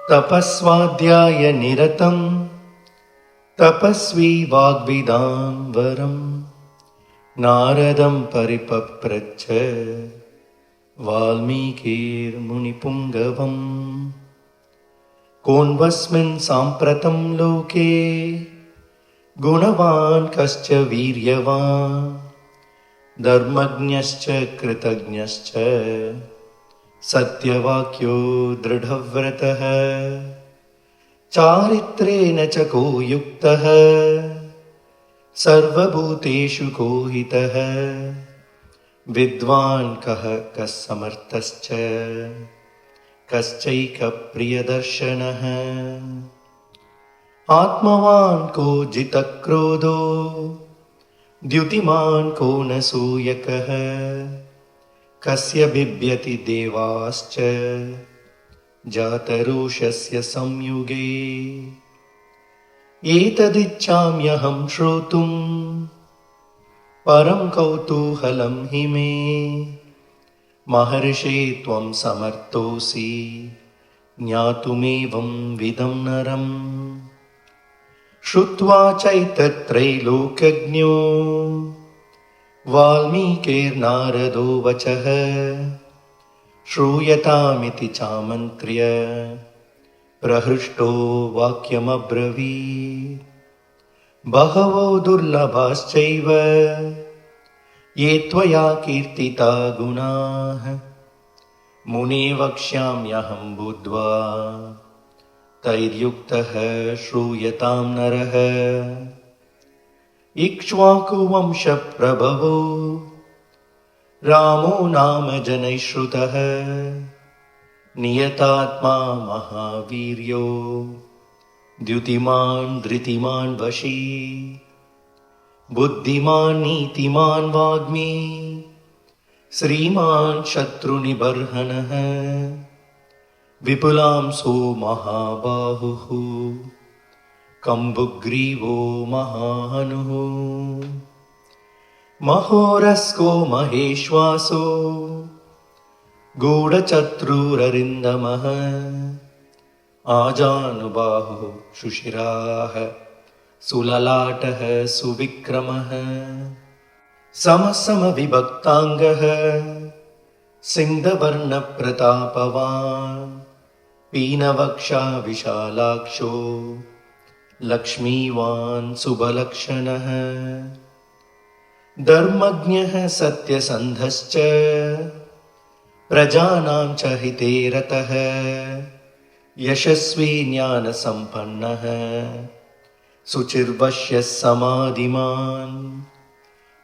तपस्वाध्याय निरतं तपस्वी वाग्विदां वरं नारदं परिपप्रच्छ वाल्मीकिर्मुनिपुङ्गवम्। कोऽन्वस्मिन् साम्प्रतं लोके गुणवान् कश्च वीर्यवान् धर्मज्ञश्च कृतज्ञश्च सत्यवाक्यो दृढव्रतः चारित्र्येण च को युक्तः सर्वभूतेषु को हितः विद्वान् कः समर्थश्च कश्चैकप्रियदर्शनः आत्मवान् को जितक्रोधो द्युतिमान् को न सूयकः कस्य बिभ्यति देवाश्च जातरोषस्य संयुगे। एतदिच्छाम्यहं श्रोतुं परं कौतूहलं हि मे महर्षे त्वं समर्थोऽसि ज्ञातुमेवं विदं नरम्। श्रुत्वा चैतत्रैलोक्यज्ञो वाल्मीकिर्नारदो वचः श्रूयतामिति चामन्त्र्य प्रहृष्टो वाक्यमब्रवीत्। बहवो दुर्लभाश्चैव ये त्वया कीर्तिता गुणाः मुने वक्ष्याम्यहं बुद्ध्वा तैर्युक्तः श्रूयतां नरः। इक्ष्वाकुवंशप्रभवो रामो नाम जनैः श्रुतः नियतात्मा महावीर्यो द्युतिमान् धृतिमान् वशी बुद्धिमान् नीतिमान् वाग्मी श्रीमान् शत्रुनिबर्हणः विपुलांसो महाबाहुः कम्बुग्रीवो महाहनुः महोरस्को महेश्वासो गूढचत्रुररिन्दमः आजानुबाहुः शुशिराः सुललाटः सुविक्रमः समसमविभक्ताङ्गः सिंहवर्णप्रतापवान् पीनवक्षा विशालाक्षो लक्ष्मीवान् सुबलक्षणः धर्मज्ञः सत्यसन्धश्च प्रजानां च हिते रतः यशस्वी ज्ञानसम्पन्नः शुचिर्वश्यः समाधिमान्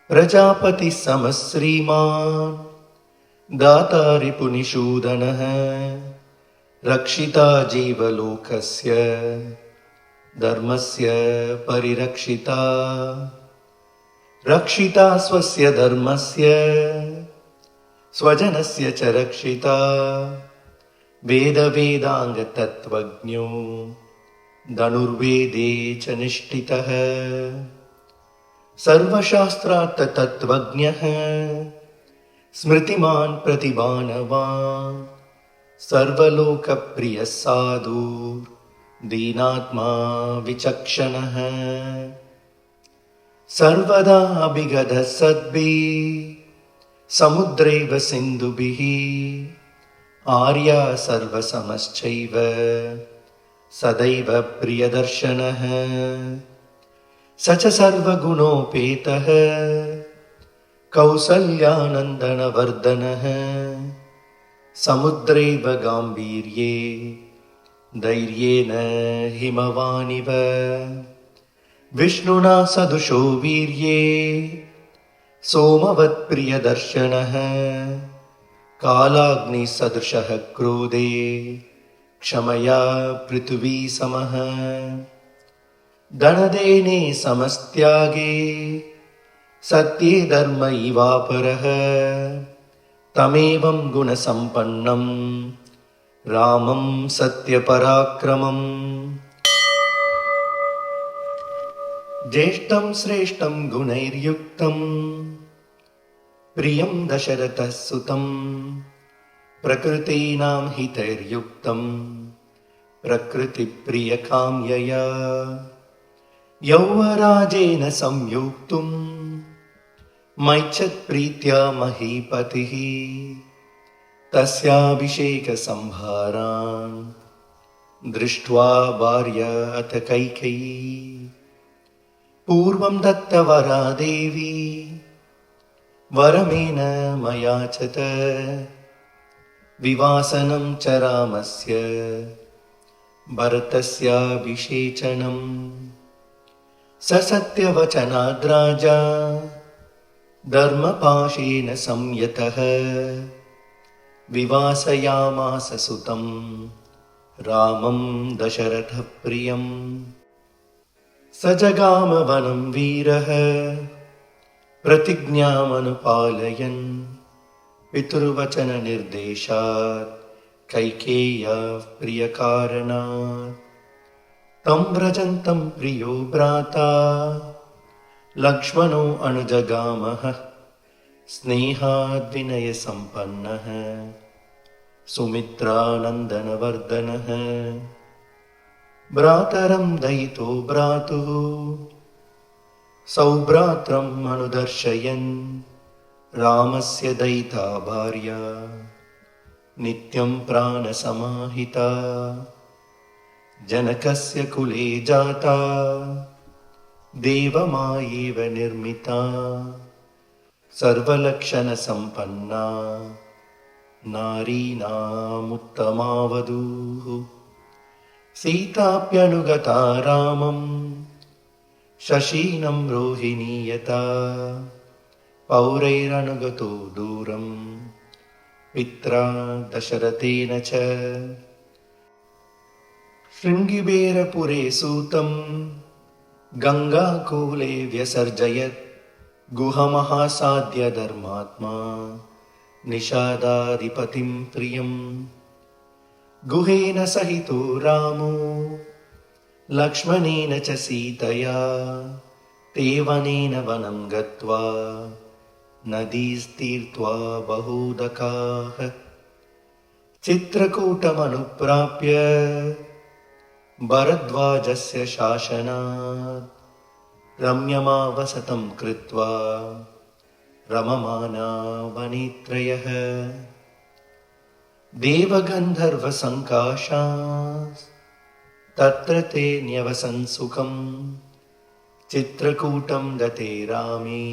प्रजापतिः समश्रीमान् दाता रिपुनिषूदनः रक्षिता जीवलोकस्य धर्मस्य परिरक्षिता रक्षिता स्वस्य धर्मस्य स्वजनस्य च रक्षिता वेदवेदाङ्गतत्त्वज्ञो धनुर्वेदे च निष्ठितः सर्वशास्त्रार्थतत्त्वज्ञः स्मृतिमान् प्रतिभानवान् सर्वलोकप्रियः साधुः दीनात्मा विचक्षणः सर्वदा अभिगतः सद्भिः समुद्रैव सिन्धुभिः आर्या सर्वसमश्चैव सदैव प्रियदर्शनः स च सर्वगुणोपेतः कौसल्यानन्दनवर्धनः समुद्रैव गाम्भीर्ये धैर्येण हिमवानिव विष्णुना सदृशो वीर्ये सोमवत्प्रियदर्शनः कालाग्निसदृशः क्रोधे क्षमया पृथिवी समः धनदेने समस्त्यागे सत्ये धर्म इवापरः तमेवं गुणसम्पन्नं रामं सत्यपराक्रमम् ज्येष्ठं श्रेष्ठं गुणैर्युक्तं प्रियं दशरथः सुतं प्रकृतीनां हितैर्युक्तं प्रकृतिप्रियकाम्यया यौवराजेन संयोक्तुम् मैच्छत्प्रीत्या महीपतिः तस्याभिषेकसंभारान् दृष्ट्वा भार्या अथ कैकेयी पूर्वं दत्तवरा देवी वरमेन मयाचत विवासनं च रामस्य भरतस्याभिषेचनम् स सत्यवचनाद् राजा धर्मपाशेन संयतः विवासयामास सुतं रामं दशरथप्रियम् स जगाम वनं वीरः प्रतिज्ञामनुपालयन् पितृवचननिर्देशात् कैकेय्याः प्रियकारणात् तं व्रजन्तं प्रियो भ्राता लक्ष्मणो अनुजगामः स्नेहाद्विनयसम्पन्नः सुमित्रानन्दनवर्धनः भ्रातरं दयितो भ्रातुः सौभ्रात्रम् अनुदर्शयन् रामस्य दयिता भार्या नित्यं प्राणसमाहिता जनकस्य कुले जाता देवमायेव निर्मिता सर्वलक्षणसम्पन्ना नारीणामुत्तमा वधूः सीताप्यनुगता रामं शशीनं रोहिणी यथा पौरैरनुगतो दूरं पित्रा दशरथेन च शृङ्गिबेरपुरे सूतं गङ्गाकूले व्यसर्जयत् गुहमहासाद्य धर्मात्मा निषादाधिपतिं प्रियम् गुहेन सहितो रामो लक्ष्मणेन च सीतया ते वनेन वनं गत्वा नदीस्तीर्त्वा बहूदकाः चित्रकूटमनुप्राप्य भरद्वाजस्य शासनात् रम्यमावसतं कृत्वा रममाना वनेत्रयः देवगन्धर्वसङ्काशास्तत्र ते न्यवसन् सुखम् चित्रकूटं गते रामे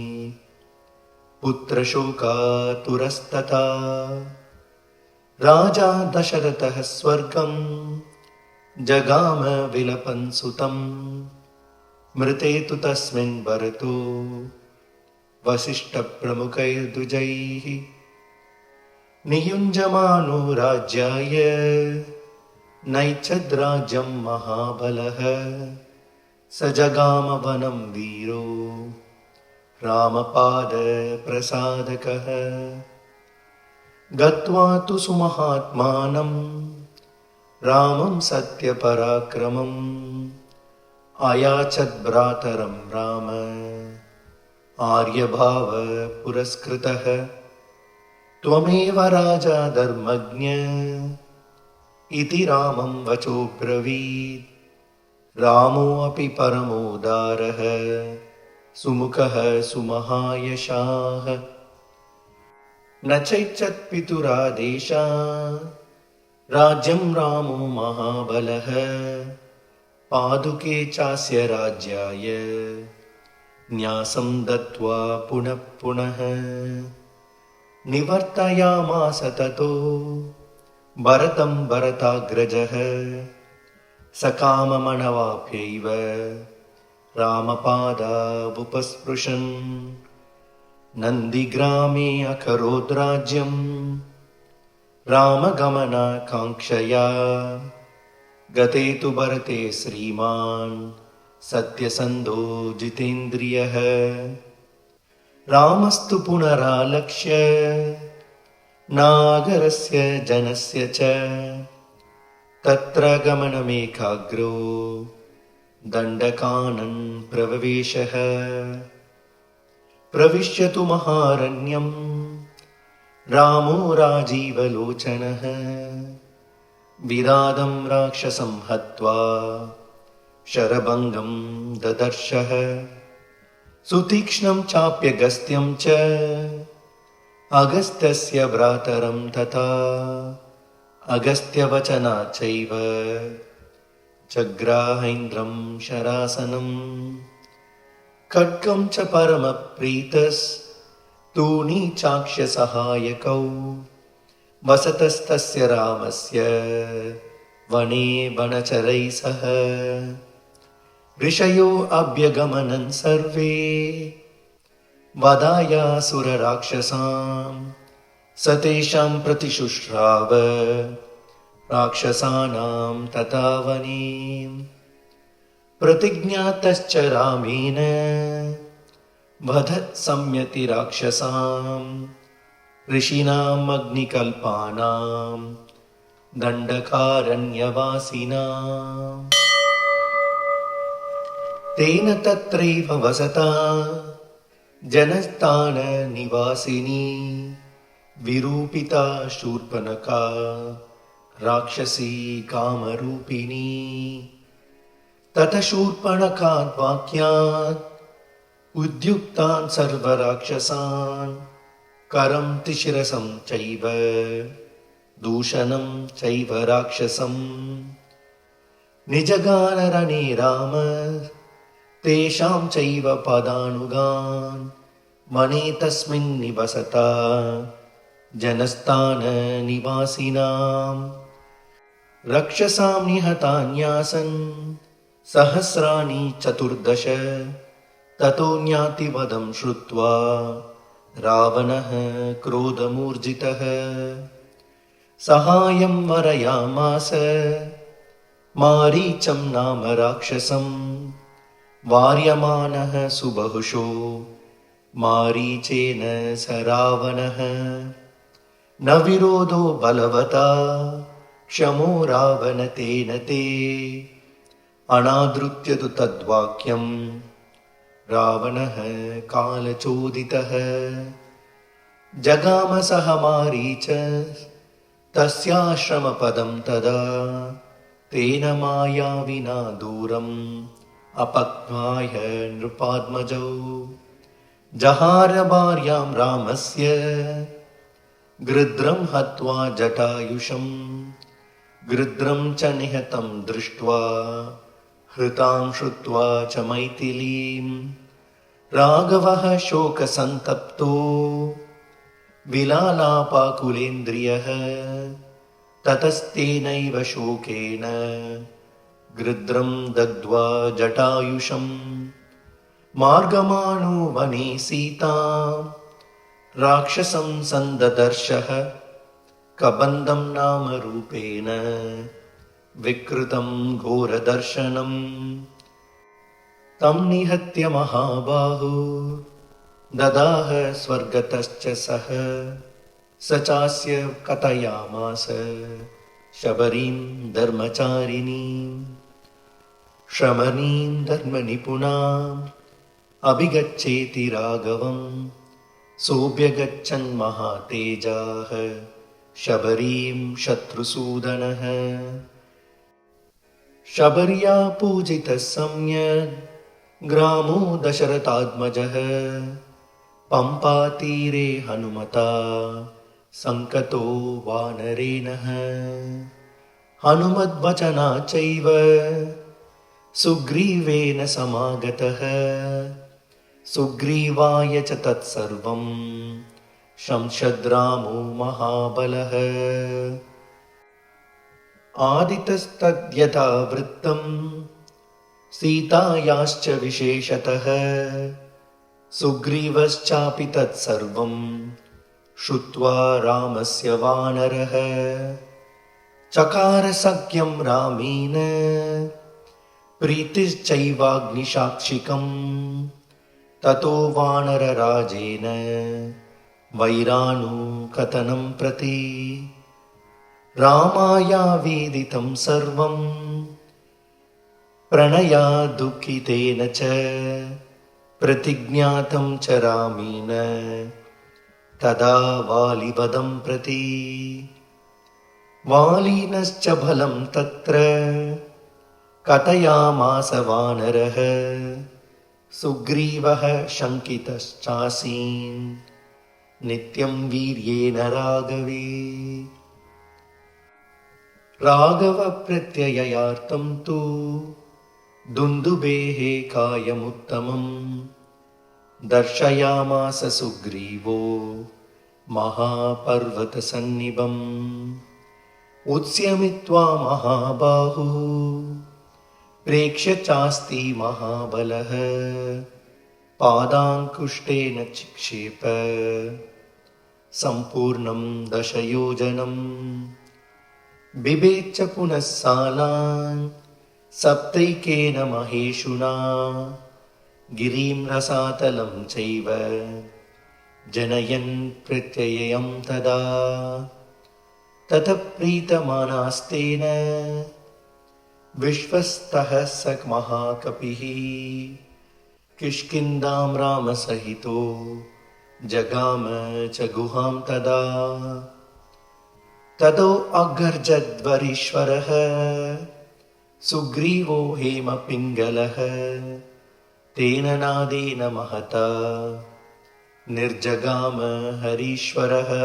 पुत्रशोकातुरस्तथा राजा दशरथः स्वर्गं जगाम विलपन् सुतम् मृते तु तस्मिन् भरतो वसिष्ठप्रमुखैर्द्विजैः नियुञ्जमानो राज्याय नैच्छद्राज्यं महाबलः स जगाम वनं वीरो रामपादप्रसादकः गत्वा तु सुमहात्मानं रामं सत्यपराक्रमम् अयाचद्भ्रातरं राम आर्यभाव पुरस्कृतः त्वमेव राजा धर्मज्ञ इति रामं वचोब्रवीत् रामोऽपि परमोदारः सुमुखः सुमहायशाः न चैच्छत्पितुरादेशात् राज्यं रामो महाबलः पादुके चास्य राज्याय न्यासं दत्त्वा पुनः पुनः निवर्तयामास ततो भरतं भरताग्रजः सकाममनवाप्यैव रामपादावुपस्पृशन् नन्दिग्रामे अकरोद्राज्यं रामगमनाकाङ्क्षया गते तु भरते श्रीमान् सत्यसन्धो जितेन्द्रियः रामस्तु पुनरालक्ष्य नागरस्य जनस्य च तत्र गमनमेकाग्रो दण्डकानन् प्रववेशः प्रविश्यतु महारण्यं रामो राजीवलोचनः विरादं राक्षसं हत्वा शरभङ्गं ददर्शः सुतीक्ष्णं चाप्यगस्त्यं च अगस्त्यस्य भ्रातरं तथा अगस्त्यवचनाच्चैव जग्राहेन्द्रं शरासनम् खड्गं च परमप्रीतस्तूणी चाक्ष्यसहायकौ वसतस्तस्य रामस्य वने वनचरैः सह ऋषयो अभ्यगमनं सर्वे वधायासुरराक्षसां स तेषां प्रतिशुश्राव राक्षसानां तथा वने प्रतिज्ञातश्च रामेण वधत् संयति राक्षसां ऋषीणाम् अग्निकल्पानां दण्डकारण्यवासिनाम् तेन तत्रैव वसता जनस्थाननिवासिनी विरूपिता शूर्पणखा राक्षसी कामरूपिणी ततः शूर्पणखात् वाक्यात् उद्युक्तान् सर्वराक्षसान् करं त्रिशिरसं चैव दूषणं चैव राक्षसम् निजगानरणे राम तेषां चैव पदानुगान् वने तस्मिन् निवसता जनस्थाननिवासिनां रक्षसां निहतान्यासन् सहस्राणि 14 ततो ज्ञातिवधं श्रुत्वा रावणः क्रोधमूर्जितः सहायं वरयामास मारीचं नाम राक्षसं वार्यमानः सुबहुशो मारीचेन स रावणः न विरोधो बलवता क्षमो रावण तेन ते अनादृत्य तु तद्वाक्यं रावणः कालचोदितः जगाम सह मारीच तस्याश्रमपदं तदा तेन मायाविना दूरम् अपक्वाय नृपात्मजौ जहार भार्यां रामस्य गृध्रं हत्वा जटायुषं गृध्रं च निहतं दृष्ट्वा हृतां श्रुत्वा च मैथिलीं राघवः शोकसन्तप्तो विलालापाकुलेन्द्रियः ततस्तेनैव शोकेन गृध्रं दग्ध्वा जटायुषं मार्गमाणो वने सीतां राक्षसं सन्ददर्शः कबन्धं नाम रूपेण विकृतं घोरदर्शनम् तं निहत्य महाबाहो ददाह स्वर्गतश्च सः स चास्य कथयामास शबरीं धर्मचारिणीं श्रमणीं धर्मनिपुणाम् अभिगच्छेति राघवं सोऽभ्यगच्छन् महातेजाः शबरीं शत्रुसूदनः शबर्या पूजितः सम्यक् ग्रामो दशरथात्मजः पम्पातीरे हनुमता संकतो वानरेणः हनुमद्वचनात् चैव सुग्रीवेन समागतः सुग्रीवाय च तत्सर्वं शंशद्रामो महाबलः आदितस्तद्यथा वृत्तं सीतायाश्च विशेषतः सुग्रीवश्चापि तत्सर्वं श्रुत्वा रामस्य वानरः चकार सख्यं रामेण प्रीतिश्चैवाग्निसाक्षिकम् ततो वानरराजेन वैरानुकथनं प्रति रामायावेदितं सर्वं प्रणया दुःखितेन च प्रतिज्ञातं च रामेण तदा वालिवधं प्रति वालिनश्च बलं तत्र कथयामास वानरः सुग्रीवः शङ्कितश्चासीन् नित्यं वीर्येण राघवे राघवप्रत्ययार्थं तु दुन्दुभेः कायमुत्तमम् दर्शयामास सुग्रीवो महापर्वतसन्निभम् उत्स्यमित्वा महाबाहु प्रेक्ष्य चास्ति महाबलः पादाङ्कुष्ठेन चिक्षेप सम्पूर्णं दशयोजनम् बिभेच्च पुनः सालान् सप्तैकेन महेशुना गिरिं रसातलं चैव जनयन् प्रत्ययं तदा ततः प्रीतमानास्तेन विश्वस्तः स महाकपिः किष्किन्धां रामसहितो जगाम च गुहां तदा ततो अगर्जद्वरीश्वरः सुग्रीवो हेमपिङ्गलः तेन नादेन महता निर्जगाम हरीश्वरः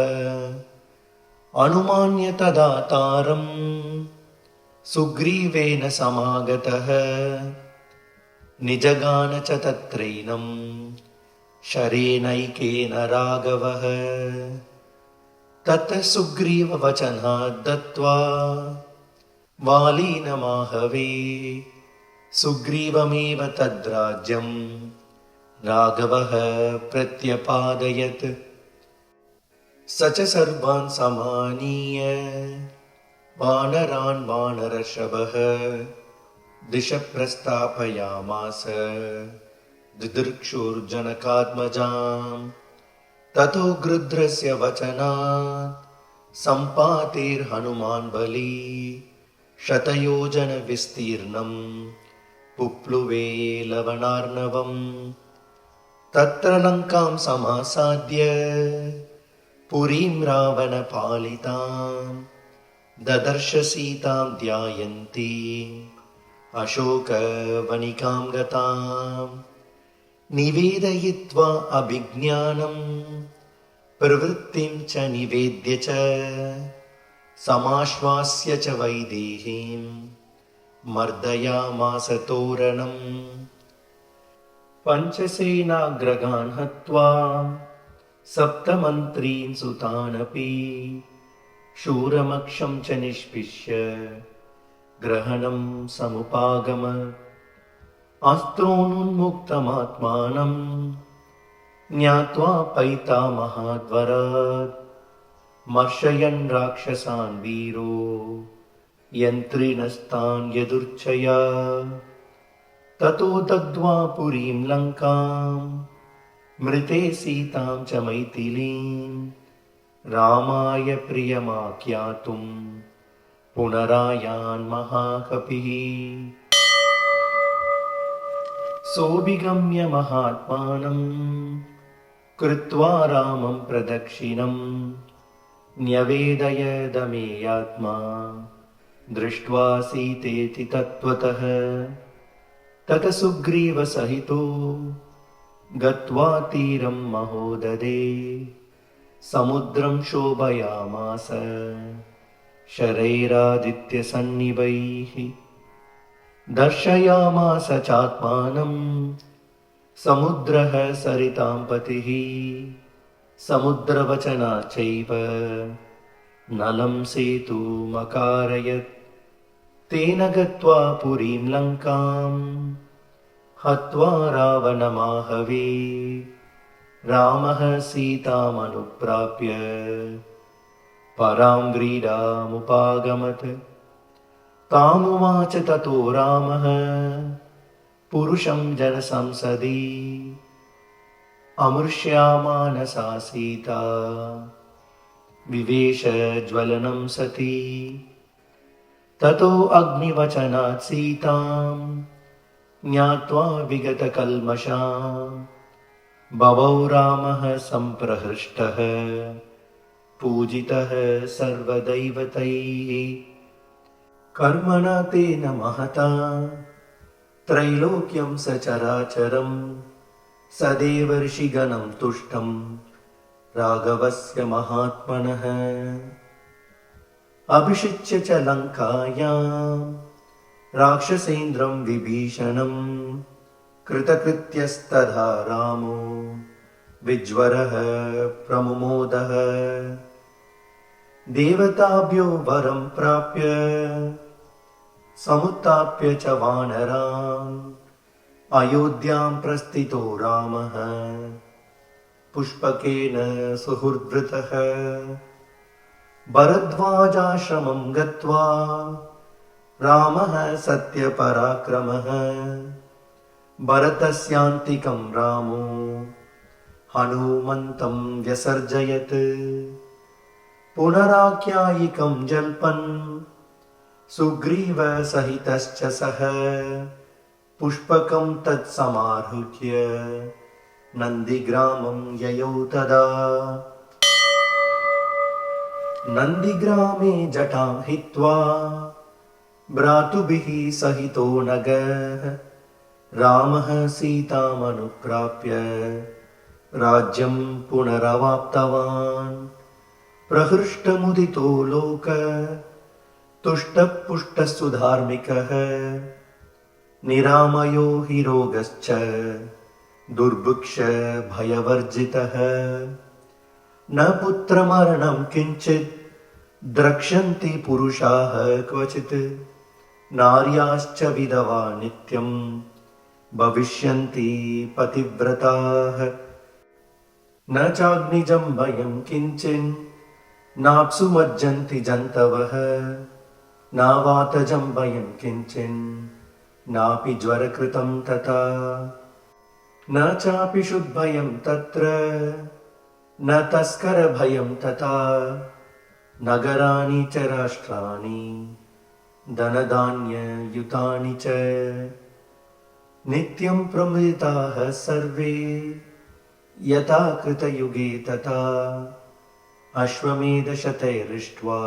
अनुमान्य तदा तारम् सुग्रीवेन समागतः निजगान च तत्रैनं शरेणैकेन राघवः ततः सुग्रीववचनात् दत्त्वा वालीनमाहवे सुग्रीवमेव तद्राज्यं राघवः प्रत्यपादयत् स च सर्वान् समानीय वानरान् वानरषभः दिशः प्रस्थापयामास दिदृक्षुर्जनकात्मजाम् ततो गृध्रस्य वचनात् सम्पातेर्हनुमान् बली शतयोजनविस्तीर्णं पुप्लुवे लवणार्णवम् तत्र लङ्कां समासाद्य पुरीं रावणपालितां ददर्श सीतां ध्यायन्तीम् अशोकवनिकां गतां निवेदयित्वा अभिज्ञानं प्रवृत्तिं च निवेद्य च समाश्वास्य च वैदेहीं मर्दयामास तोरणम् पञ्चसेनाग्रगान् हत्वा सप्तमन्त्रीन् सुतानपि शूरमक्षं च निष्पिष्य ग्रहणं समुपागम अस्त्रोन्मुक्तमात्मानं ज्ञात्वा पैतामहाद्वरात् मर्शयन् राक्षसान् वीरो यन्त्रिणस्तान् यदुर्चया ततो दग्ध्वा पुरीं लङ्कां मृते सीतां च मैथिलीं रामाय प्रियमाख्यातुं पुनरायान् महाकपिः सोऽभिगम्य महात्मानं कृत्वा रामं प्रदक्षिणम् न्यवेदयदमेयात्मा दृष्ट्वा सीतेति तत्त्वतः ततः सुग्रीवसहितो गत्वा तीरं महोदधे समुद्रं शोभयामास शरैरादित्यसन्निभैः दर्शयामास चात्मानं समुद्रः सरितां पतिः समुद्रवचनाच्चैव नलं सेतुमकारयत् तेन गत्वा पुरीं लङ्कां हत्वा रावणमाहवे रामः सीतामनुप्राप्य परां व्रीडामुपागमत् तामुवाच ततो रामः पुरुषं जनसंसदि अमृष्यामानसा सीता विवेश ज्वलनं सती ततो अग्निवचनात् सीतां ज्ञात्वा विगतकल्मषां बभौ रामः सम्प्रहृष्टः पूजितः सर्वदैवतैः। कर्मणा तेन महता त्रैलोक्यं सचराचरं सदेवर्षिगणं तुष्टं राघवस्य महात्मनः। अभिषिच्य च लङ्कायां राक्षसेन्द्रं विभीषणं कृतकृत्यस्तथा रामो विज्वरः प्रमुमोदः। देवताभ्यो वरं प्राप्य समुत्थाप्य च वानरान् अयोध्यां प्रस्थितो रामः पुष्पकेन सुहृद्वृतः। भरद्वाजाश्रमं गत्वा रामः सत्यपराक्रमः भरतस्यान्तिकं रामो हनुमन्तं व्यसर्जयत्। पुनराख्यायिकं जल्पन् सुग्रीवसहितश्च सः पुष्पकं तत्समाहृत्य नन्दिग्रामं ययौ तदा। नन्दिग्रामे जटां हित्वा भ्रातुभिः सहितो नगः रामः सीतामनुप्राप्य राज्यं पुनरवाप्तवान्। प्रहृष्टमुदितो लोक तुष्टः पुष्टः सुधार्मिकः निरामयो हि रोगश्च दुर्भिक्ष भयवर्जितः। न पुत्रमरणं किञ्चित् द्रक्ष्यन्ति पुरुषाः क्वचित् नार्याश्च विधवा नित्यं भविष्यन्ति पतिव्रताः। न चाग्निजं भयं किञ्चिन् नाप्सु मज्जन्ति जन्तवः न वातजं भयं किञ्चिन् नापि ज्वरकृतं तथा। न चापि शुद्भयं तत्र न तस्करभयं तथा। नगराणि च राष्ट्राणि धनधान्ययुतानि च नित्यं प्रमुदिताः सर्वे यथा कृतयुगे तथा। अश्वमेधशतैरिष्ट्वा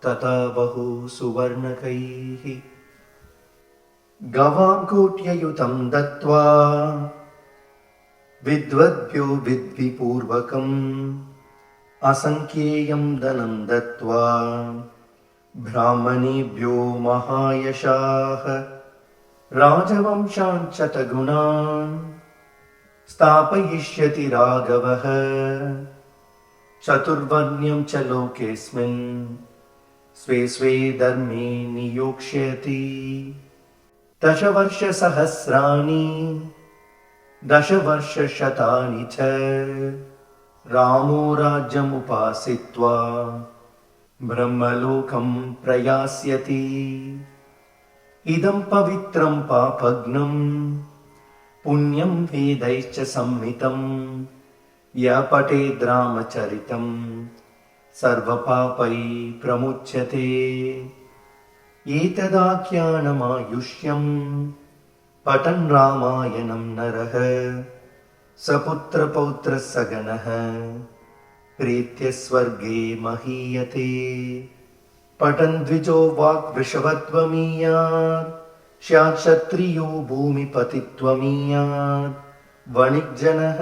तथा बहु सुवर्णकैः गवां कोट्ययुतं दत्त्वा विद्वद्भ्यो विद्विपूर्वकम् असंख्येयं धनं दत्त्वा ब्राह्मणेभ्यो महायशाः राजवंशान् शतगुणान् स्थापयिष्यति राघवः। चतुर्वर्ण्यं च लोकेऽस्मिन् स्वे स्वे धर्मे नियोक्ष्यति। दशवर्षसहस्राणि दशवर्षशतानि च रामो राज्यमुपासित्वा ब्रह्मलोकं प्रयास्यति। इदं पवित्रं पापघ्नं पुण्यं वेदैश्च संहितं यः पठेद् रामचरितं सर्वपापैः प्रमुच्यते। एतदाख्यानमायुष्यं पठन् रामायणं नरः सपुत्रपौत्रः सगणः प्रीत्य स्वर्गे महीयते। पठन् द्विजो वाग्वृषभत्वमीयात् स्यात् क्षत्रियो भूमिपतित्वमीयात् वणिक्जनः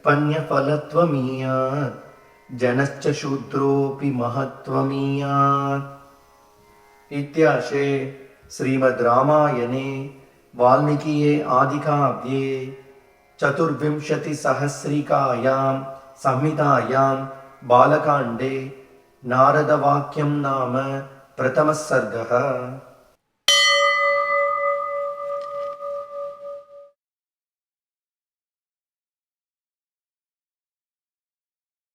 पण्यफलत्वमीयात् जनश्च शूद्रोऽपि महत्त्वमीयात्। इत्याशे श्रीमद् रामायणे वाल्मीकिये आदिकाव्ये चतुर्विंशतिसहस्रिकायां संहितायां बालकाण्डे नारदवाक्यं नाम प्रथमः सर्गः।